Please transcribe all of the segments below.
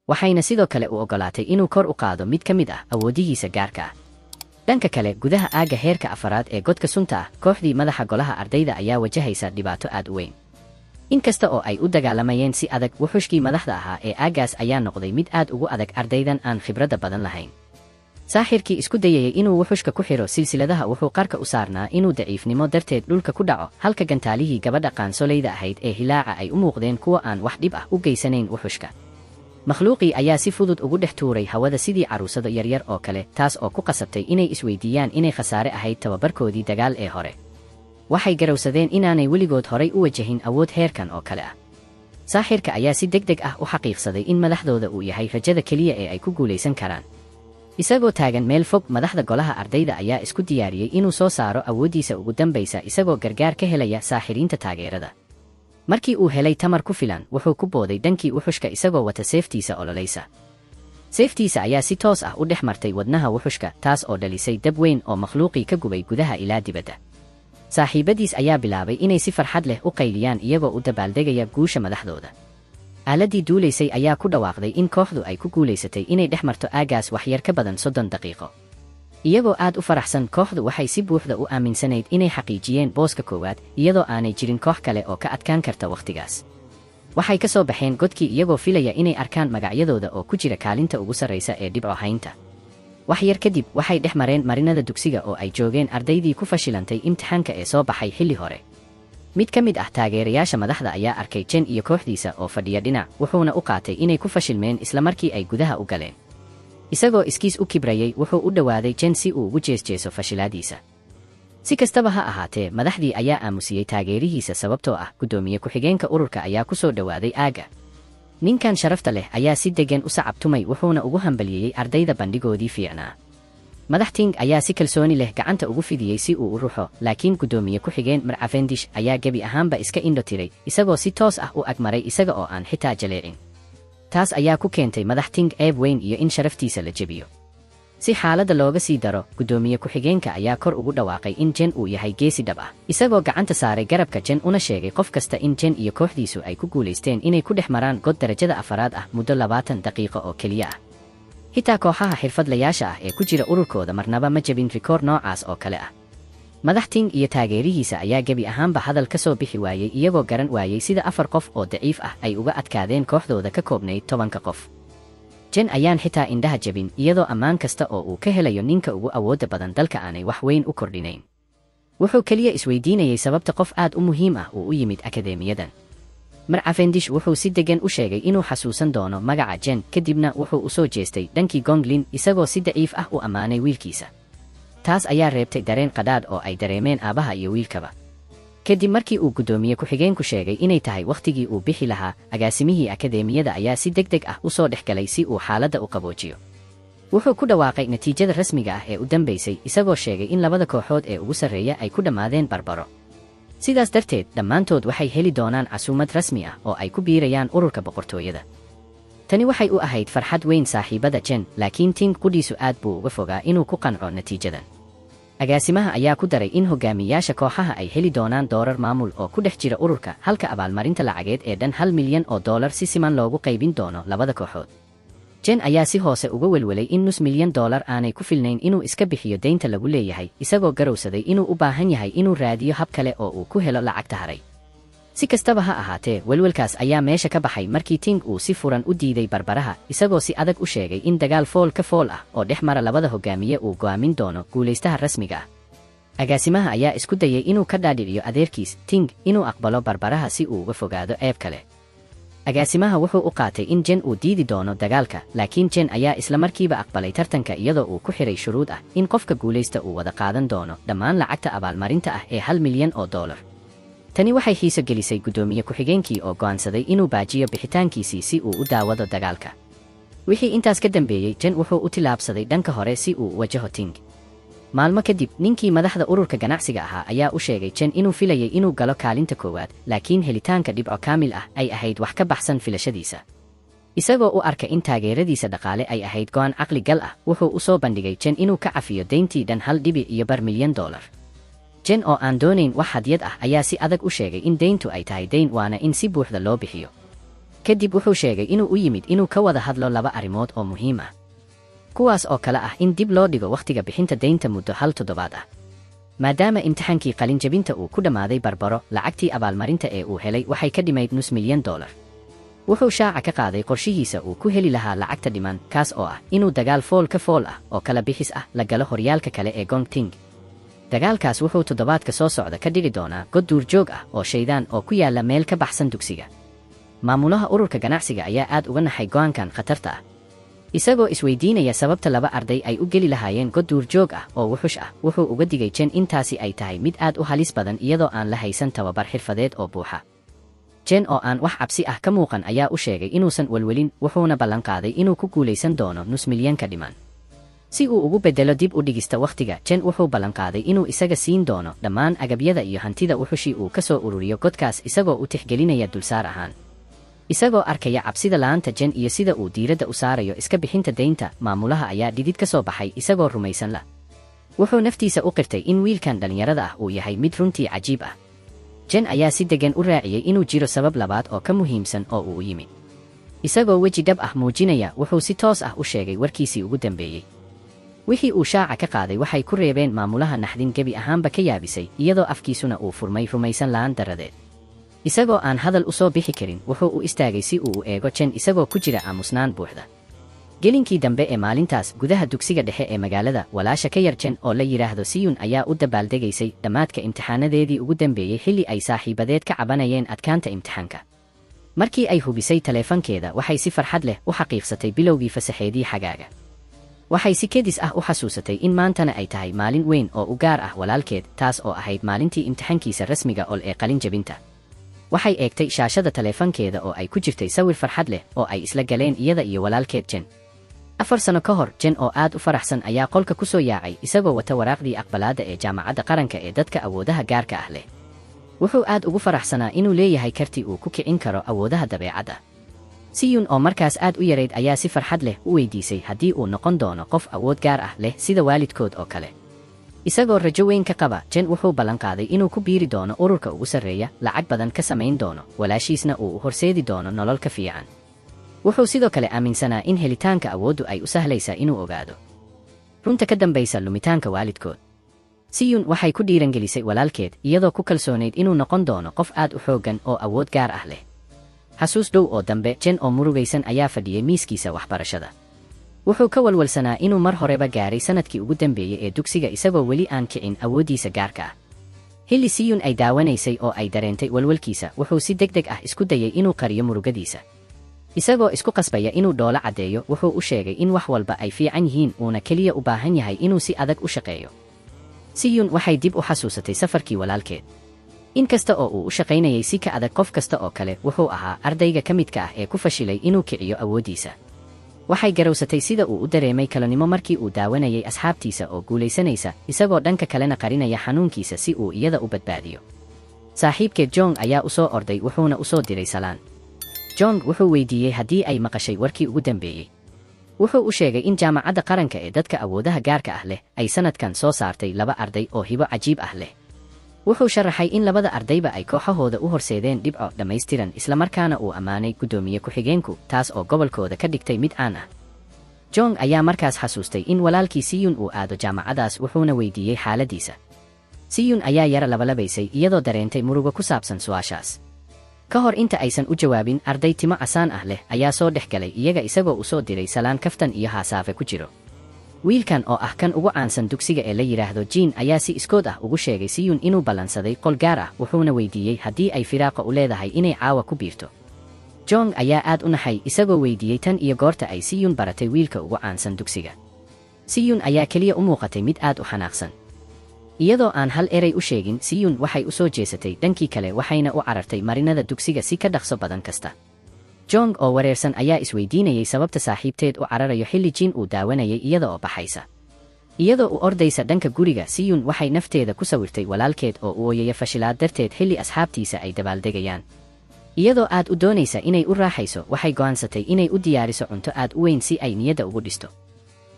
waxayna sidoo kale u ogolaatay inuu kor u qaado mid ka mid ah awoodihiisa gaarka ah. dhanka kale, gudaha aagga heerka afaraad ee godka sunta ah, kooxdii madaxa golaha ardayda ayaa wajahaysa dhibaato aad u weyn. inkasta oo ay u dagaalamayeen si adag, wuxushkii madaxda ahaa ee aaggaas ayaa noqday mid aad ugu adag ardaydan aan khibradda badan lahayn. saaxirkii isku dayayay inuu wuxushka ku xidho silsiladaha wuxuu qarka u saarnaa inuu daciifnimo darteed dhulka ku dhaco, halka gantaalihii gabadha qaansolayda ahayd ee hilaaca ay u muuqdeen kuwa aan wax dhib ah u geysanayn wuxushka. makhluuqii ayaa si fudud ugu dhex tuuray hawada sidii carruusado yaryar oo kale, taas oo ku qasabtay inay isweydiiyaan inay khasaare ahayd tababarkoodii dagaal ee hore. waxay garowsadeen inaanay weligood horay u wajahin awood heerkan oo kale ah. saaxirka ayaa si degdeg ah u xaqiiqsaday in madaxdooda uu yahay rajada keliya ee ay ku guulaysan karaan. isagoo taagan meel fog, madaxda golaha ardayda ayaa isku diyaariyey inuu soo saaro awooddiisa ugu dambaysa isagoo gargaar ka helaya saaxiriinta taageerada. markii uu helay tamar ku filan, wuxuu ku booday dhankii wuxushka isagoo wata seeftiisa ololaysa. seeftiisa ayaa si toos ah u dhex martay wadnaha wuxushka, taas oo dhalisay dab weyn oo makhluuqii ka gubay gudaha ilaa dibadda. saaxiibadiis ayaa bilaabay inay si farxad leh u qayliyaan iyagoo u dabaaldegaya guusha madaxdooda. aaladdii duulaysay ayaa ku dhawaaqday in kooxdu ay ku guulaysatay inay dhex marto aaggaas waxyar ka badan 30 daqiiqo. iyagoo aad u faraxsan, kooxdu waxay si buuxda u aaminsanayd inay xaqiijiyeen booska koowaad, iyadoo aanay jirin koox kale oo ka adkaan karta wakhtigaas. waxay ka soo baxeen godkii iyagoo filaya inay arkaan magacyadooda oo ku jira kaalinta ugu sarraysa ee dhibco haynta. wax yar kadib, waxay dhex mareen marinada dugsiga oo ay joogeen ardaydii ku fashilantay imtixaanka ee soo baxay xilli hore. mid ka mid ah taageerayaasha madaxda ayaa arkay Jen iyo kooxdiisa oo fadhiya dhinac, wuxuuna u qaatay inay ku fashilmeen isla markii ay gudaha u galeen. isagoo iskiis u kibrayay, wuxuu u dhowaaday Jen si uu ugu jeesjeeso fashilaadiisa. si kastaba ha ahaatee, madaxdii ayaa aamusiyey taageerihiisa sababtoo ah guddoomiye ku-xigeenka ururka ayaa ku soo dhowaaday aagga. ninkan sharafta leh ayaa si deggan u sacabtumay, wuxuuna ugu hambalyeeyey ardayda bandhigoodii fiicnaa. madax Ting ayaa si kalsooni leh gacanta ugu fidiyey si uu u ruxo, laakiin guddoomiye ku-xigeen Marcavendish ayaa gebi ahaanba iska indho tiray, isagoo si toos ah u agmaray isaga oo aan xitaa jaleecin. taas ayaa ku keentay madax Ting eeb weyn iyo in sharaftiisa la jebiyo. si xaaladda looga sii daro, guddoomiye ku-xigeenka ayaa kor ugu dhawaaqay in Jen uu yahay geesi dhab ah, isagoo gacanta saaray garabka Jen una sheegay qof kasta in Jen iyo kooxdiisu ay ku guulaysteen inay ku dhex maraan god darajada afaraad ah muddo 20 daqiiqo oo keliya ah. xitaa kooxaha xirfadlayaasha ah ee ku jira ururkooda marnaba ma jebin rikoor noocaas oo kale ah. madax Ting iyo taageerihiisa ayaa gebi ahaanba hadal ka soo bixi waayey, iyagoo garan waayey sida 4 qof oo daciif ah ay uga adkaadeen kooxdooda ka koobnayd 10 qof. Jen ayaan xitaa indhaha jebin, iyadoo ammaan kasta oo uu ka helayo ninka ugu awoodda badan dalka aanay wax weyn u kordhinayn. wuxuu keliya isweydiinayay sababta qof aad u muhiim ah uu u yimid akadeemiyadan. Marcavendish wuxuu si deggan u sheegay inuu xasuusan doono magaca Jen, kadibna wuxuu u soo jeestay dhankii Gonglin isagoo si daciif ah u ammaanay wiilkiisa. taas ayaa reebtay dareen qadhaadh oo ay dareemeen aabbaha iyo wiilkaba. kadib markii uu guddoomiye ku-xigeenku sheegay inay tahay wakhtigii uu bixi lahaa, agaasimihii akadeemiyada ayaa si degdeg ah u soo dhex galay si uu xaaladda u qaboojiyo. wuxuu ku dhawaaqay natiijada rasmiga ah ee u dambaysay, isagoo sheegay in labada kooxood ee ugu sarreeya ay ku dhammaadeen barbaro. sidaas darteed, dhammaantood waxay heli doonaan casuumad rasmi ah oo ay ku biirayaan ururka boqortooyada. tani waxay u ahayd farxad weyn saaxiibada Jen, laakiin Ting qudhiisu aad buu uga fogaa inuu ku qanco natiijadan. agaasimaha ayaa ku daray in hogaamiyaasha kooxaha ay heli doonaan doorar maamul oo ku dhex jira ururka, halka abaalmarinta lacageed ee dhan $1 milyan si siman loogu qaybin doono labada kooxood. Jen ayaa si hoose uga welwelay in $5 milyan aanay ku filnayn inuu iska bixiyo deynta lagu leeyahay, isagoo garowsaday inuu u baahan yahay inuu raadiyo hab kale oo uu ku helo lacagta haray. si kastaba ha ahaatee, welwelkaas ayaa meesha ka baxay markii Ting uu si furan u diiday barbaraha, isagoo si adag u sheegay in dagaal fool ka fool ah oo dhex mara labada hogaamiye uu go'aamin doono guulaystaha rasmiga ah. agaasimaha ayaa isku dayay inuu ka dhaadhiciyo adeerkiis Ting inuu aqbalo barbaraha si uu uga fogaado ceeb kale. agaasimaha wuxuu u qaatay in Jen uu diidi doono dagaalka, laakiin Jen ayaa isla markiiba aqbalay tartanka iyadoo uu ku xiray shuruud ah in qofka guulaysta uu wada qaadan doono dhammaan lacagta abaalmarinta ah ee $1 milyan. tani waxay xiiso gelisay guddoomiye ku-xigeenkii oo go'aansaday inuu baajiyo bixitaankiisii si uu u daawado dagaalka. wixii intaas ka dambeeyey, Jen wuxuu u tilaabsaday dhanka hore si uu u wajaho Ting. maalmo kadib, ninkii madaxda ururka ganacsiga ahaa ayaa u sheegay Jen inuu filayay inuu galo kaalinta koowaad, laakiin helitaanka dhibco kaamil ah ay ahayd wax ka baxsan filashadiisa. isagoo u arka in taageeradiisa dhaqaale ay ahayd go'aan caqli gal ah, wuxuu u soo bandhigay Jen inuu ka cafiyo deyntii dhan $1.2 milyan. Jen oo aan doonayn wax hadiyad ah ayaa si adag u sheegay in deyntu ay tahay deyn, waana in si buuxda loo bixiyo. kadib wuxuu sheegay inuu u yimid inuu ka wada hadlo laba arrimood oo muhiim ah, kuwaas oo kale ah in dib loo dhigo wakhtiga bixinta deynta muddo 1 toddobaad ah. maadaama imtixaankii qalinjabinta uu ku dhammaaday barbaro, lacagtii abaalmarinta ee uu helay waxay ka dhimayd $500,000. wuxuu shaaca ka qaaday qorshihiisa uu ku heli lahaa lacagta dhiman, kaas oo ah inuu dagaal fool ka fool ah oo kala bixis ah la galo horyaalka kale ee Gongting. dagaalkaas wuxuu toddobaadka soo socda ka dhigi doonaa god duurjoog ah oo shaydaan oo ku yaalla meel ka baxsan dugsiga. maamulaha ururka ganacsiga ayaa aad uga naxay go'aankan khatarta ah, isagoo isweydiinaya sababta laba arday ay u geli lahaayeen god duurjoog ah oo wuxush ah. wuxuu uga digay Jen intaasi ay tahay mid aad u halis badan iyadoo aan la haysan tababar xirfadeed oo buuxa. Jen oo aan wax cabsi ah ka muuqan ayaa u sheegay inuusan walwalin, wuxuuna ballan qaaday inuu ku guulaysan doono $500,000 ka dhiman. si uu ugu beddelo dib u dhigista wakhtiga, Jen wuxuu ballan qaaday inuu isaga siin doono dhammaan agabyada iyo hantida wuxushii uu ka soo ururiyo godkaas, isagoo u tixgelinaya dulsaar ahaan. isagoo arkaya cabsida la'aanta Jen iyo sida uu diiradda u saarayo iska bixinta deynta, maamulaha ayaa dhidid ka soo baxay isagoo rumaysan la. wuxuu naftiisa u qirtay in wiilkan dhallinyarada ah uu yahay mid runtii cajiib ah. Jen ayaa si deggan u raaciyey inuu jiro sabab labaad oo ka muhiimsan oo uu u yimid. isagoo weji dhab ah muujinaya, wuxuu si toos ah u sheegay warkiisii ugu dambeeyey. wixii uu shaaca ka qaaday waxay ku reebeen maamulaha naxdin gebi ahaanba ka yaabisay, iyadoo afkiisuna uu furmay rumaysan la'aan daradeed. isagoo aan hadal u soo bixi karin, wuxuu u istaagay si uu u eego Jen isagoo ku jira aamusnaan buuxda. gelinkii dambe ee maalintaas, gudaha dugsiga dhexe ee magaalada, walaasha ka yar Jen oo la yidhaahdo Siyun ayaa u dabaaldegaysay dhammaadka imtixaanadeedii ugu dambeeyey xilli ay saaxiibadeed ka cabanayeen adkaanta imtixaanka. markii ay hubisay taleefankeeda, waxay si farxad leh u xaqiiqsatay bilowgii fasaxeedii xagaaga. waxay si kedis ah u xasuusatay in maantana ay tahay maalin weyn oo u gaar ah walaalkeed, taas oo ahayd maalintii imtixaankiisa rasmiga ee qalin jabinta. waxay eegtay shaashada taleefankeeda oo ay ku jirtay sawir farxad leh oo ay isla galeen iyada iyo walaalkeed Jen. 4 sano ka hor, Jen oo aad u faraxsan ayaa qolka ku soo yaacay isagoo wata waraaqdii aqbalaadda ee jaamacadda qaranka ee dadka awoodaha gaarka ah leh. wuxuu aad ugu faraxsanaa inuu leeyahay karti uu ku kicin karo awoodaha dabeecadda. Siyun oo markaas aad u yarayd ayaa si farxad leh u weydiisay haddii uu noqon doono qof awood gaar ah leh sida waalidkood oo kale. isagoo rajo weyn ka qaba, Jen wuxuu ballan qaaday inuu ku biiri doono ururka ugu sarreeya, lacag badan ka samayn doono, walaashiisna uu u horseedi doono nolol ka fiican. wuxuu sidoo kale aaminsanaa in helitaanka awooddu ay u sahlaysa inuu ogaado runta ka dambaysa lumitaanka waalidkood. Siyun waxay ku dhiirangelisay walaalkeed, iyadoo ku kalsoonayd inuu noqon doono qof aad u xooggan oo awood gaar ah leh. xasuus dhow oo dambe, Jen oo murugaysan ayaa fadhiyey miiskiisa waxbarashada. wuxuu ka walwalsanaa inuu mar horeba gaaray sanadkii ugu dambeeyey ee dugsiga isagoo weli aan kicin awooddiisa gaarka ah. xilli Siyun ay daawanaysay oo ay dareentay walwalkiisa, wuxuu si degdeg ah isku dayay inuu qariyo murugadiisa. isagoo isku qasbaya inuu dhoola caddeeyo, wuxuu u sheegay in wax walba ay fiican yihiin, uuna keliya u baahan yahay inuu si adag u shaqeeyo. Siyun waxay dib u xasuusatay safarkii walaalkeed. inkasta oo uu u shaqaynayay si ka adag qof kasta oo kale, wuxuu ahaa ardayga ka midka ah ee ku fashilay inuu kiciyo awooddiisa. waxay garowsatay sida uu u dareemay kalonimo markii uu daawanayay asxaabtiisa oo guulaysanaysa, isagoo dhanka kalena qarinaya xanuunkiisa si uu iyada u badbaadiyo. saaxiibkeed Jong ayaa u soo orday, wuxuuna u soo diray salaan. Jong wuxuu weydiiyey haddii ay maqashay warkii ugu dambeeyey. wuxuu u sheegay in jaamacadda qaranka ee dadka awoodaha gaarka ah leh ay sanadkan soo saartay 2 arday oo hibo cajiib ah leh. wuxuu sharaxay in 2 ardayba ay kooxahooda u horseedeen dhibco dhammaystiran, islamarkaana uu ammaanay guddoomiye ku-xigeenku, taas oo gobolkooda ka dhigtay mid caan ah. Jong ayaa markaas xasuustay in walaalkii Siyun uu aado jaamacadaas, wuxuuna weydiiyey xaaladdiisa. Siyun ayaa yara labalabaysay, iyadoo dareentay murugo ku saabsan su'aashaas. ka hor inta aysan u jawaabin, arday timo casaan ah leh ayaa soo dhex galay iyaga isagoo u soo diray salaan kaftan iyo haasaafe ku jiro. wiilkan oo ah kan ugu caansan dugsiga ee la yidhaahdo Jin ayaa si iskood ah ugu sheegay Siyun inuu ballansaday qol gaar ah, wuxuuna weydiiyey haddii ay firaaqo u leedahay inay caawa ku biirto. Jong ayaa aad u naxay, isagoo weydiiyey tan iyo goorta ay Siyun baratay wiilka ugu caansan dugsiga. Siyun ayaa keliya u muuqatay mid aad u xanaaqsan. iyadoo aan hal eray u sheegin, Siyun waxay u soo jeesatay dhankii kale, waxayna u carartay marinada dugsiga si ka dhaqso badan kasta. Jong oo wareersan ayaa isweydiinayay sababta saaxiibteed u cararayo xilli Jin uu daawanayay iyada oo baxaysa. iyadoo u ordaysa dhanka guriga, Siyun waxay nafteeda ku sawirtay walaalkeed oo u ooyaya fashilaad darteed xilli asxaabtiisa ay dabaaldegayaan. iyadoo aad u doonaysa inay u raaxayso, waxay go'aansatay inay u diyaariso cunto aad u weyn si ay niyadda ugu dhisto.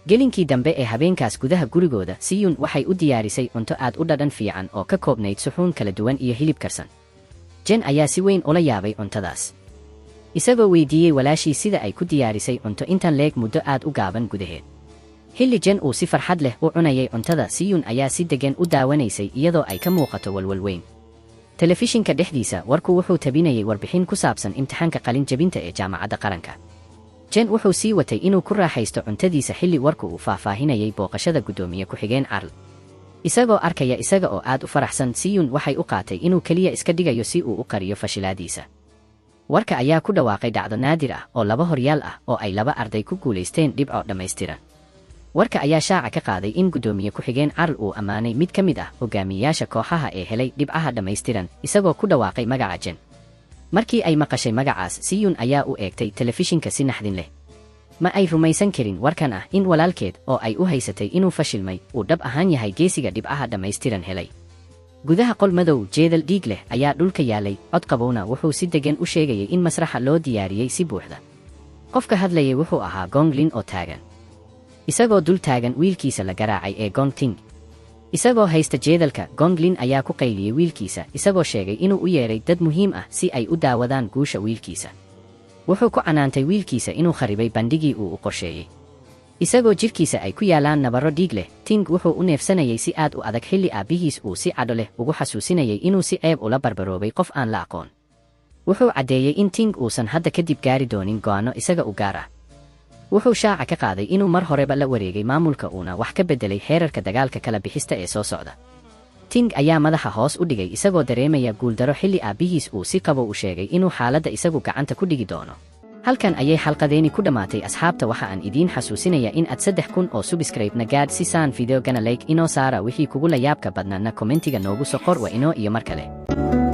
gelinkii dambe ee habeenkaas gudaha gurigooda, Siyun waxay u diyaarisay cunto aad u dhadhan fiican oo ka koobnayd suxuun kala duwan iyo hilib karsan. Jen ayaa si weyn ula yaabay cuntadaas. isagoo weydiiyey walaashii sida ay ku diyaarisay cunto intan leeg muddo aad u gaaban gudaheed. xilli Jen uu si farxad leh u cunayay cuntada, Siyun ayaa si deggan u daawanaysay iyadoo ay ka muuqato walwal weyn. telefishinka dhexdiisa warku wuxuu tabinayay warbixin ku saabsan imtixaanka qalin jabinta ee jaamacadda qaranka. Jen wuxuu sii watay inuu ku raaxaysto cuntadiisa xilli warku uu faahfaahinayay booqashada guddoomiye ku-xigeen Carl. isagoo arkaya isaga oo aad u faraxsan, Siyun waxay u qaatay inuu keliya iska dhigayo si uu u qariyo fashilaadiisa. warka ayaa ku dhawaaqay dhacdo naadir ah oo 2 horyaal ah oo ay 2 arday ku guulaysteen dhibco dhammaystiran. warka ayaa shaaca ka qaaday in guddoomiye ku-xigeen Carl uu ammaanay mid ka mid ah hogaamiyayaasha kooxaha ee helay dhibcaha dhammaystiran, isagoo ku dhawaaqay magaca Jen. markii ay maqashay magacaas, Siyun ayaa u eegtay telefishinka si naxdin leh. ma ay rumaysan karin warkan ah in walaalkeed oo ay u haysatay inuu fashilmay uu dhab ahaan yahay geesiga dhibcaha dhammaystiran helay. gudaha qol madow, jeedal dhiig leh ayaa dhulka yaalay, cod qabowna wuxuu si deggan u sheegayay in masraxa loo diyaariyey si buuxda. qofka hadlayay wuxuu ahaa Gong Lin oo taagan. isagoo dul taagan wiilkiisa la garaacay ee Gong Ting. isagoo haysta jeedalka, Gong Lin ayaa ku qayliyey wiilkiisa, isagoo sheegay inuu u yeeray dad muhiim ah si ay u daawadaan guusha wiilkiisa. wuxuu ku canaantay wiilkiisa inuu kharibay bandhigii uu u qorsheeyey. isagoo jidhkiisa ay ku yaalaan nabarro dhiig leh, Ting wuxuu u neefsanayay si aad u adag xilli aabbihiis uu si cadho leh ugu xasuusinayay inuu si ceeb ula barbaroobay qof aan la aqoon. wuxuu caddeeyey in Ting uusan hadda kadib gaari doonin go'aanno isaga u gaar ah. wuxuu shaaca ka qaaday inuu mar horeba la wareegay maamulka uuna wax ka beddelay xeerarka dagaalka kala bixista ee soo socda. Ting ayaa madaxa hoos u dhigay isagoo dareemaya guuldaro xilli aabbihiis uu si qabow u sheegay inuu xaaladda isagu gacanta ku dhigi doono. halkan ayay xalqadeeni ku dhammaatay asxaabta. waxa aan idiin xasuusinaya in aad 3,000 oo subscribe na gaadh si saan videogana like inoo saara. wixii kugu la yaabka badnaana kommentiga noogu soo qor. waa inoo iyo mar kale.